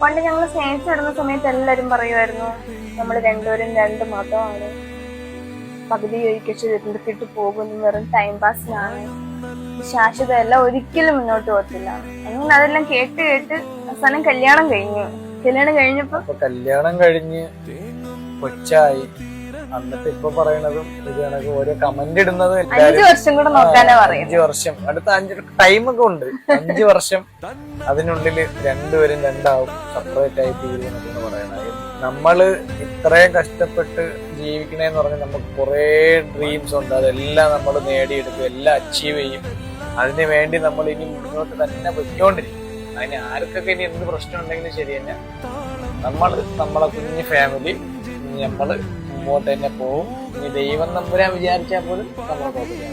പണ്ട് ഞങ്ങൾ സ്നേഹിച്ചിടുന്ന സമയത്ത് എല്ലാരും പറയുമായിരുന്നു നമ്മൾ രണ്ടുപേരും രണ്ട് മതമാണ്, പകുതി ഒഴിക്കച്ച് തിരുത്തിട്ട് പോകുന്നു, വെറും ടൈം പാസിനാണ്, ശാശ്വത എല്ലാം ഒരിക്കലും മുന്നോട്ട് പോകത്തില്ല. അങ്ങനെ അതെല്ലാം കേട്ട് കേട്ട് അവസാനം കല്യാണം കഴിഞ്ഞപ്പോ കല്യാണം കഴിഞ്ഞ് കൊച്ചായി. എന്നിട്ട് ഇപ്പൊ പറയണതും ഇത് കണക്ക് ഓരോ കമന്റ് ഇടുന്നത് 5 വർഷം കൂടെ നോക്കാനാ പറയും. 5 വർഷം അടുത്ത 5 ടൈമൊക്കെ ഉണ്ട്. 5 വർഷം അതിനുള്ളിൽ രണ്ടുപേരും രണ്ടാവും സെപ്പറേറ്റ് ആയി തീരുമെന്നൊക്കെ പറയണത്. നമ്മള് ഇത്രയും കഷ്ടപ്പെട്ട് ജീവിക്കണേന്ന് പറഞ്ഞാൽ നമുക്ക് കുറെ ഡ്രീംസ് ഉണ്ട്. അതെല്ലാം നമ്മൾ നേടിയെടുക്കും, എല്ലാം അച്ചീവ് ചെയ്യും. അതിനു വേണ്ടി നമ്മൾ ഇനി മുന്നോട്ട് തന്നെ പൊയ്ക്കൊണ്ടിരിക്കും. അതിന് ആർക്കൊക്കെ ഇനി എന്ത് പ്രശ്നം ഉണ്ടെങ്കിലും ശരി തന്നെ നമ്മളെ കുഞ്ഞു ഫാമിലി നമ്മള് മുമ്പോട്ട് തന്നെ പോവും. ഇനി ദൈവം നമ്പുരാൻ വിചാരിച്ചാൽ പോലും നമ്മൾ പോകില്ല.